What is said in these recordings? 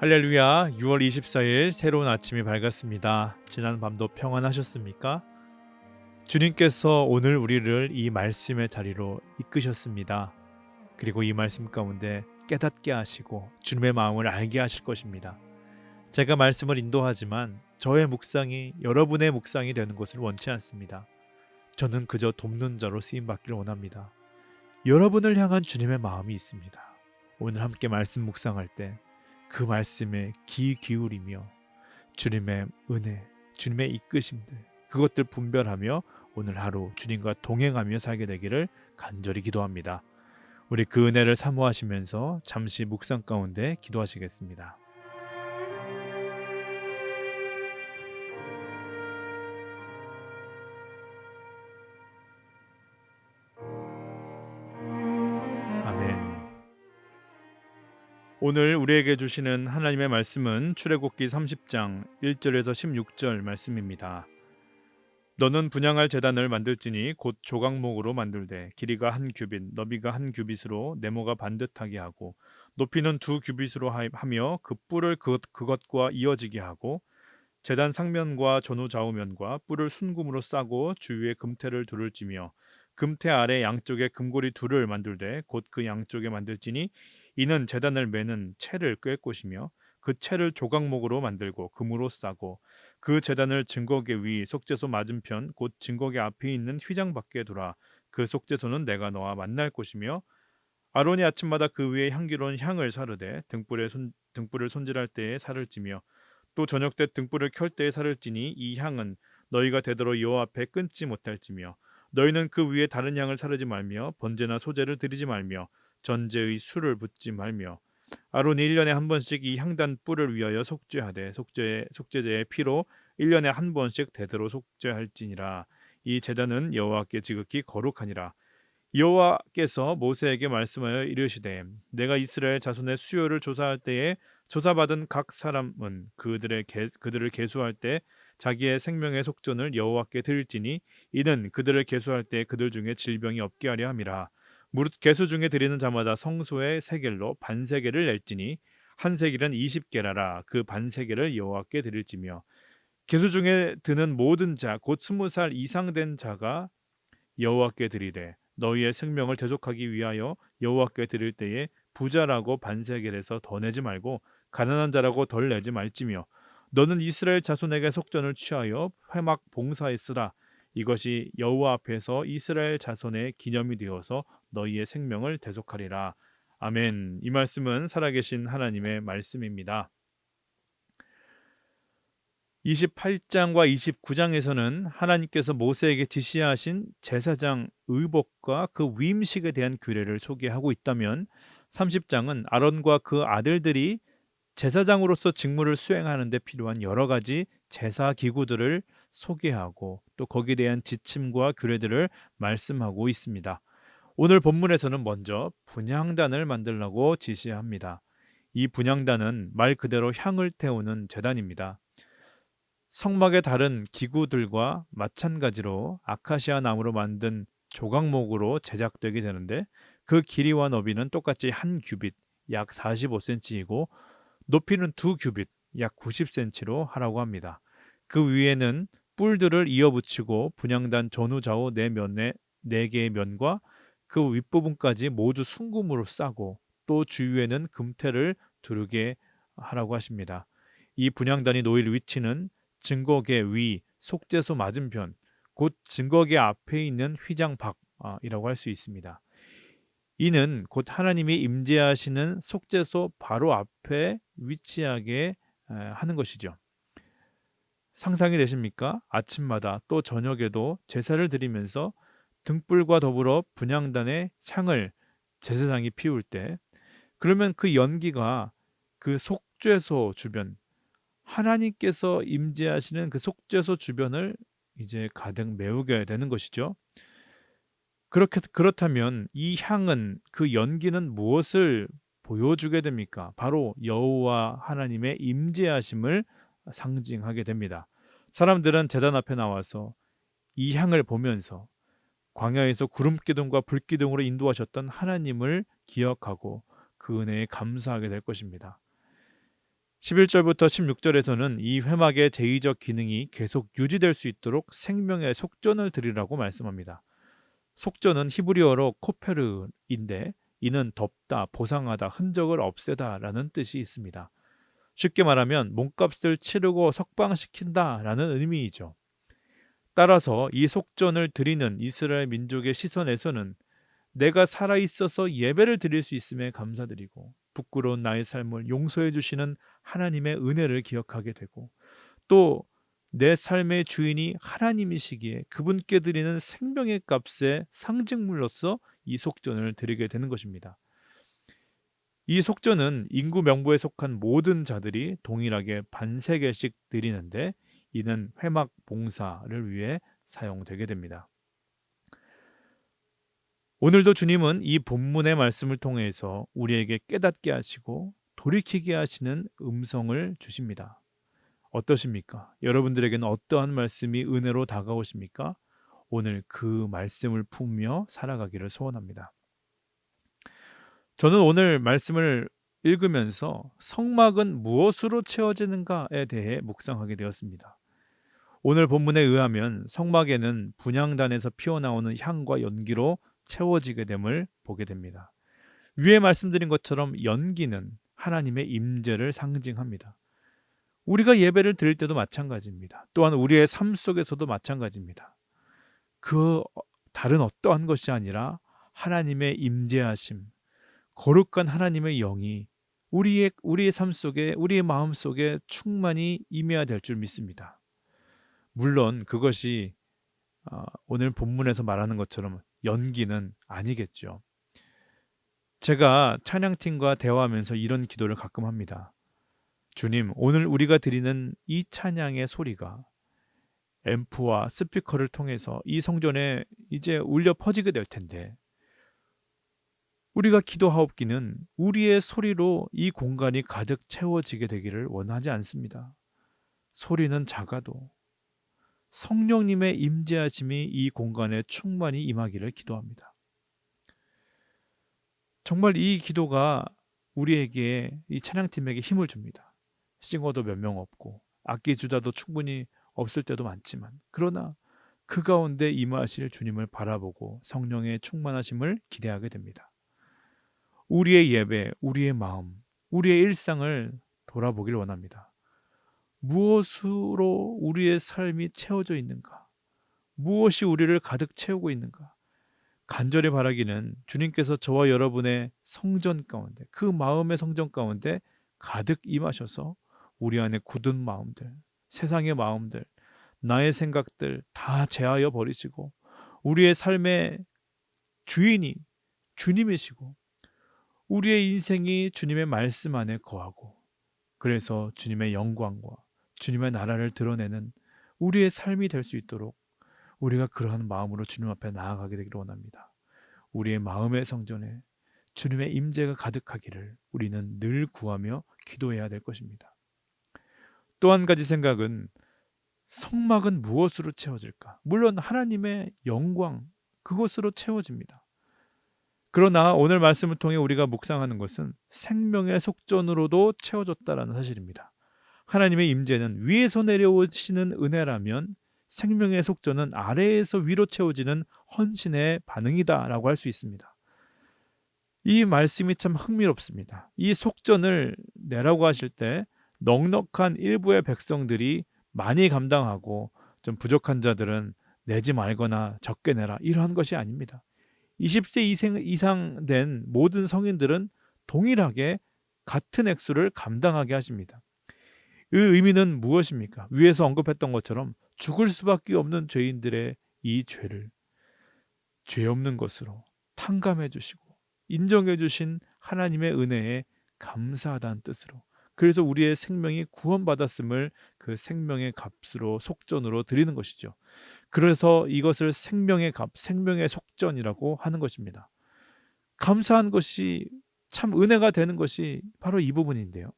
할렐루야, 6월 24일 새로운 아침이 밝았습니다. 지난 밤도 평안하셨습니까? 주님께서 오늘 우리를 이 말씀의 자리로 이끄셨습니다. 그리고 이 말씀 가운데 깨닫게 하시고 주님의 마음을 알게 하실 것입니다. 제가 말씀을 인도하지만 저의 묵상이 여러분의 묵상이 되는 것을 원치 않습니다. 저는 그저 돕는 자로 쓰임받기를 원합니다. 여러분을 향한 주님의 마음이 있습니다. 오늘 함께 말씀 묵상할 때 그 말씀에 귀 기울이며 주님의 은혜, 주님의 이끄심들 그것들 분별하며 오늘 하루 주님과 동행하며 살게 되기를 간절히 기도합니다. 우리 그 은혜를 사모하시면서 잠시 묵상 가운데 기도하시겠습니다. 아멘. 오늘 우리에게 주시는 하나님의 말씀은 출애굽기 30장 1절에서 16절 말씀입니다. 너는 분향할 제단을 만들지니 곧 조각목으로 만들되 길이가 한 규빗, 너비가 한 규빗으로 네모가 반듯하게 하고 높이는 두 규빗으로 하며 그 뿔을 그것과 이어지게 하고 제단 상면과 전후 좌우면과 뿔을 순금으로 싸고 주위에 금태를 둘을 찌며 금태 아래 양쪽에 금고리 둘을 만들되 곧 그 양쪽에 만들지니 이는 제단을 매는 채를 꿰 것이며 그 채를 조각목으로 만들고 금으로 싸고 그 제단을 증거계 위 속죄소 맞은편 곧 증거계 앞에 있는 휘장 밖에 두라. 그 속죄소는 내가 너와 만날 곳이며 아론이 아침마다 그 위에 향기로운 향을 사르되 등불을 손질할 때에 살을 찌며 또 저녁 때 등불을 켤 때에 살을 찌니 이 향은 너희가 되도록 여호와 앞에 끊지 못할지며 너희는 그 위에 다른 향을 사르지 말며 번제나 소제를 드리지 말며 전제의 술을 붓지 말며 아론이 1년에 한 번씩 이 향단 뿔을 위하여 속죄하되 속죄제의 피로 1년에 한 번씩 대대로 속죄할지니라. 이 제단은 여호와께 지극히 거룩하니라. 여호와께서 모세에게 말씀하여 이르시되 내가 이스라엘 자손의 수요를 조사할 때에 조사받은 각 사람은 그들을 계수할 때 자기의 생명의 속전을 여호와께 드릴지니 이는 그들을 계수할 때 그들 중에 질병이 없게 하려 함이라. 무릇 계수 중에 드리는 자마다 성소의 세겔로 반세겔을 낼지니 한 세겔은 20게라라. 그 반세겔을 여호와께 드릴지며 계수 중에 드는 모든 자 곧 20살 이상 된 자가 여호와께 드리되 너희의 생명을 대속하기 위하여 여호와께 드릴 때에 부자라고 반세겔에서 더 내지 말고 가난한 자라고 덜 내지 말지며 너는 이스라엘 자손에게 속전을 취하여 회막 봉사에 쓰라. 이것이 여호와 앞에서 이스라엘 자손의 기념이 되어서 너희의 생명을 대속하리라. 아멘. 이 말씀은 살아계신 하나님의 말씀입니다. 28장과 29장에서는 하나님께서 모세에게 지시하신 제사장 의복과 그 위임식에 대한 규례를 소개하고 있다면 30장은 아론과 그 아들들이 제사장으로서 직무를 수행하는 데 필요한 여러 가지 제사 기구들을 소개하고 또 거기에 대한 지침과 규례들을 말씀하고 있습니다. 오늘 본문에서는 먼저 분향단을 만들라고 지시합니다. 이 분향단은 말 그대로 향을 태우는 제단입니다. 성막의 다른 기구들과 마찬가지로 아카시아 나무로 만든 조각목으로 제작되게 되는데 그 길이와 너비는 똑같이 한 규빗 약 45cm이고 높이는 두 규빗 약 90cm로 하라고 합니다. 그 위에는 뿔들을 이어붙이고 분향단 전후 좌우 네 개의 면과 그 윗부분까지 모두 순금으로 싸고 또 주위에는 금태를 두르게 하라고 하십니다. 이 분향단이 놓일 위치는 증거계 위 속죄소 맞은편 곧 증거계 앞에 있는 휘장 밖이라고 할 수 있습니다. 이는 곧 하나님이 임재하시는 속죄소 바로 앞에 위치하게 하는 것이죠. 상상이 되십니까? 아침마다 또 저녁에도 제사를 드리면서 등불과 더불어 분향단의 향을 제사장이 피울 때 그러면 그 연기가 그 속죄소 주변 하나님께서 임재하시는 그 속죄소 주변을 이제 가득 메우게 되는 것이죠. 그렇다면 이 향은 그 연기는 무엇을 보여주게 됩니까? 바로 여호와 하나님의 임재하심을 상징하게 됩니다. 사람들은 제단 앞에 나와서 이 향을 보면서 광야에서 구름 기둥과 불 기둥으로 인도하셨던 하나님을 기억하고 그 은혜에 감사하게 될 것입니다. 11절부터 16절에서는 이 회막의 제의적 기능이 계속 유지될 수 있도록 생명의 속전을 드리라고 말씀합니다. 속전은 히브리어로 코페르인데 이는 덮다, 보상하다, 흔적을 없애다라는 뜻이 있습니다. 쉽게 말하면 몸값을 치르고 석방시킨다라는 의미이죠. 따라서 이 속전을 드리는 이스라엘 민족의 시선에서는 내가 살아있어서 예배를 드릴 수 있음에 감사드리고 부끄러운 나의 삶을 용서해 주시는 하나님의 은혜를 기억하게 되고 또 내 삶의 주인이 하나님이시기에 그분께 드리는 생명의 값의 상징물로서 이 속전을 드리게 되는 것입니다. 이 속전은 인구 명부에 속한 모든 자들이 동일하게 반세겔씩 드리는데 이는 회막 봉사를 위해 사용되게 됩니다. 오늘도 주님은 이 본문의 말씀을 통해서 우리에게 깨닫게 하시고 돌이키게 하시는 음성을 주십니다. 어떠십니까? 여러분들에게는 어떠한 말씀이 은혜로 다가오십니까? 오늘 그 말씀을 품며 살아가기를 소원합니다. 저는 오늘 말씀을 읽으면서 성막은 무엇으로 채워지는가에 대해 묵상하게 되었습니다. 오늘 본문에 의하면 성막에는 분향단에서 피어나오는 향과 연기로 채워지게 됨을 보게 됩니다. 위에 말씀드린 것처럼 연기는 하나님의 임재를 상징합니다. 우리가 예배를 드릴 때도 마찬가지입니다. 또한 우리의 삶 속에서도 마찬가지입니다. 그 다른 어떠한 것이 아니라 하나님의 임재하심, 거룩한 하나님의 영이 우리의 삶 속에, 우리의 마음 속에 충만히 임해야 될 줄 믿습니다. 물론 그것이 오늘 본문에서 말하는 것처럼 연기는 아니겠죠. 제가 찬양팀과 대화하면서 이런 기도를 가끔 합니다. 주님, 오늘 우리가 드리는 이 찬양의 소리가 앰프와 스피커를 통해서 이 성전에 이제 울려 퍼지게 될 텐데 우리가 기도하옵기는 우리의 소리로 이 공간이 가득 채워지게 되기를 원하지 않습니다. 소리는 작아도 성령님의 임재하심이 이 공간에 충만히 임하기를 기도합니다. 정말 이 기도가 우리에게, 이 찬양팀에게 힘을 줍니다. 싱어도 몇 명 없고 악기 주자도 충분히 없을 때도 많지만 그러나 그 가운데 임하실 주님을 바라보고 성령의 충만하심을 기대하게 됩니다. 우리의 예배, 우리의 마음, 우리의 일상을 돌아보길 원합니다. 무엇으로 우리의 삶이 채워져 있는가? 무엇이 우리를 가득 채우고 있는가? 간절히 바라기는 주님께서 저와 여러분의 성전 가운데, 그 마음의 성전 가운데 가득 임하셔서 우리 안에 굳은 마음들, 세상의 마음들, 나의 생각들 다 제하여 버리시고 우리의 삶의 주인이 주님이시고 우리의 인생이 주님의 말씀 안에 거하고 그래서 주님의 영광과 주님의 나라를 드러내는 우리의 삶이 될 수 있도록 우리가 그러한 마음으로 주님 앞에 나아가게 되기를 원합니다. 우리의 마음의 성전에 주님의 임재가 가득하기를 우리는 늘 구하며 기도해야 될 것입니다. 또 한 가지 생각은 성막은 무엇으로 채워질까? 물론 하나님의 영광, 그것으로 채워집니다. 그러나 오늘 말씀을 통해 우리가 묵상하는 것은 생명의 속전으로도 채워졌다라는 사실입니다. 하나님의 임재는 위에서 내려오시는 은혜라면 생명의 속전은 아래에서 위로 채워지는 헌신의 반응이다라고 할 수 있습니다. 이 말씀이 참 흥미롭습니다. 이 속전을 내라고 하실 때 넉넉한 일부의 백성들이 많이 감당하고 좀 부족한 자들은 내지 말거나 적게 내라 이러한 것이 아닙니다. 20세 이상 된 모든 성인들은 동일하게 같은 액수를 감당하게 하십니다. 그 의미는 무엇입니까? 위에서 언급했던 것처럼 죽을 수밖에 없는 죄인들의 이 죄를 죄 없는 것으로 탕감해 주시고 인정해 주신 하나님의 은혜에 감사하다는 뜻으로 그래서 우리의 생명이 구원받았음을 그 생명의 값으로 속전으로 드리는 것이죠. 그래서 이것을 생명의 값, 생명의 속전이라고 하는 것입니다. 감사한 것이 참 은혜가 되는 것이 바로 이 부분인데요.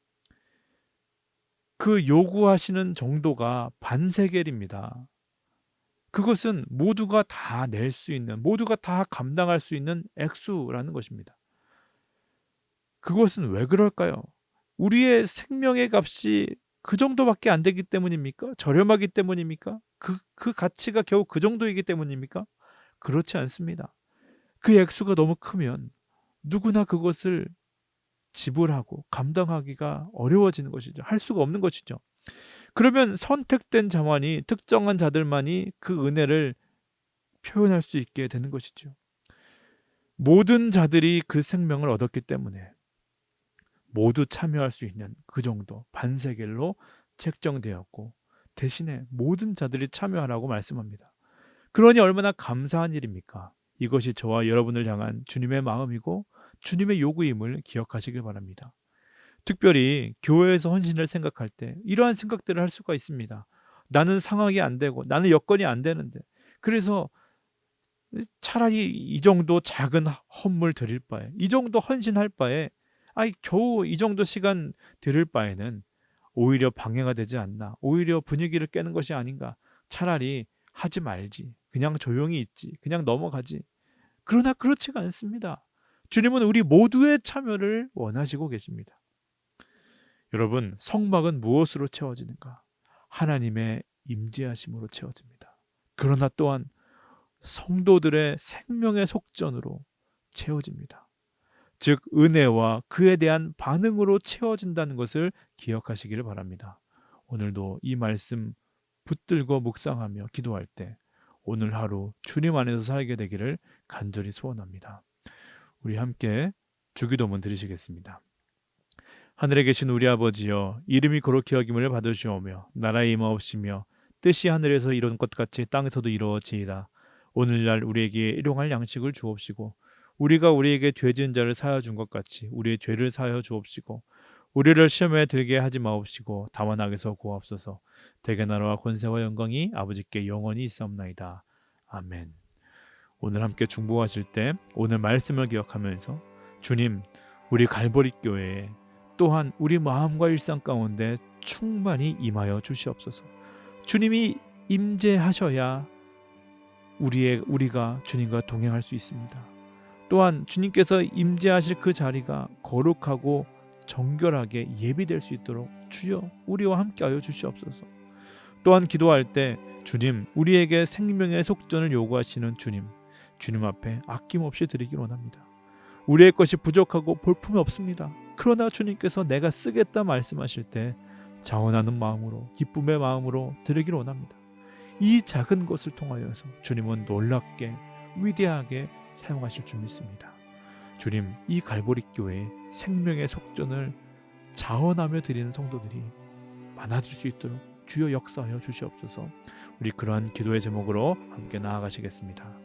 그 요구하시는 정도가 반세겔입니다. 그것은 모두가 다 낼 수 있는, 모두가 다 감당할 수 있는 액수라는 것입니다. 그것은 왜 그럴까요? 우리의 생명의 값이 그 정도밖에 안 되기 때문입니까? 저렴하기 때문입니까? 그 가치가 겨우 그 정도이기 때문입니까? 그렇지 않습니다. 그 액수가 너무 크면 누구나 그것을 지불하고 감당하기가 어려워지는 것이죠. 할 수가 없는 것이죠. 그러면 선택된 자만이, 특정한 자들만이 그 은혜를 표현할 수 있게 되는 것이죠. 모든 자들이 그 생명을 얻었기 때문에 모두 참여할 수 있는 그 정도 반세겔로 책정되었고, 대신에 모든 자들이 참여하라고 말씀합니다. 그러니 얼마나 감사한 일입니까? 이것이 저와 여러분을 향한 주님의 마음이고 주님의 요구임을 기억하시길 바랍니다. 특별히 교회에서 헌신을 생각할 때 이러한 생각들을 할 수가 있습니다. 나는 상황이 안 되고 나는 여건이 안 되는데, 그래서 차라리 이 정도 작은 헌물 드릴 바에, 이 정도 헌신할 바에, 겨우 이 정도 시간 드릴 바에는 오히려 방해가 되지 않나, 오히려 분위기를 깨는 것이 아닌가, 차라리 하지 말지, 그냥 조용히 있지, 그냥 넘어가지. 그러나 그렇지가 않습니다. 주님은 우리 모두의 참여를 원하시고 계십니다. 여러분, 성막은 무엇으로 채워지는가? 하나님의 임재하심으로 채워집니다. 그러나 또한 성도들의 생명의 속전으로 채워집니다. 즉 은혜와 그에 대한 반응으로 채워진다는 것을 기억하시기를 바랍니다. 오늘도 이 말씀 붙들고 묵상하며 기도할 때 오늘 하루 주님 안에서 살게 되기를 간절히 소원합니다. 우리 함께 주기도문 드리시겠습니다. 하늘에 계신 우리 아버지여, 이름이 거룩히 여김을 받으시오며 나라의 임하옵시며 뜻이 하늘에서 이룬 것 같이 땅에서도 이루어지이다. 오늘날 우리에게 일용할 양식을 주옵시고 우리가 우리에게 죄 지은 자를 사하여 준 것 같이 우리의 죄를 사하여 주옵시고 우리를 시험에 들게 하지 마옵시고 다만 악에서 구하옵소서. 대개 나라와 권세와 영광이 아버지께 영원히 있사옵나이다. 아멘. 오늘 함께 중보하실 때 오늘 말씀을 기억하면서 주님, 우리 갈보리 교회에 또한 우리 마음과 일상 가운데 충만히 임하여 주시옵소서. 주님이 임재하셔야 우리가 주님과 동행할 수 있습니다. 또한 주님께서 임재하실 그 자리가 거룩하고 정결하게 예비될 수 있도록 주여 우리와 함께하여 주시옵소서. 또한 기도할 때 주님, 우리에게 생명의 속전을 요구하시는 주님 앞에 아낌없이 드리길 원합니다. 우리의 것이 부족하고 볼품이 없습니다. 그러나 주님께서 내가 쓰겠다 말씀하실 때 자원하는 마음으로, 기쁨의 마음으로 드리길 원합니다. 이 작은 것을 통하여서 주님은 놀랍게 위대하게 사용하실 줄 믿습니다. 주님, 이 갈보리 교회에 생명의 속전을 자원하며 드리는 성도들이 많아질 수 있도록 주여 역사하여 주시옵소서. 우리 그러한 기도의 제목으로 함께 나아가시겠습니다.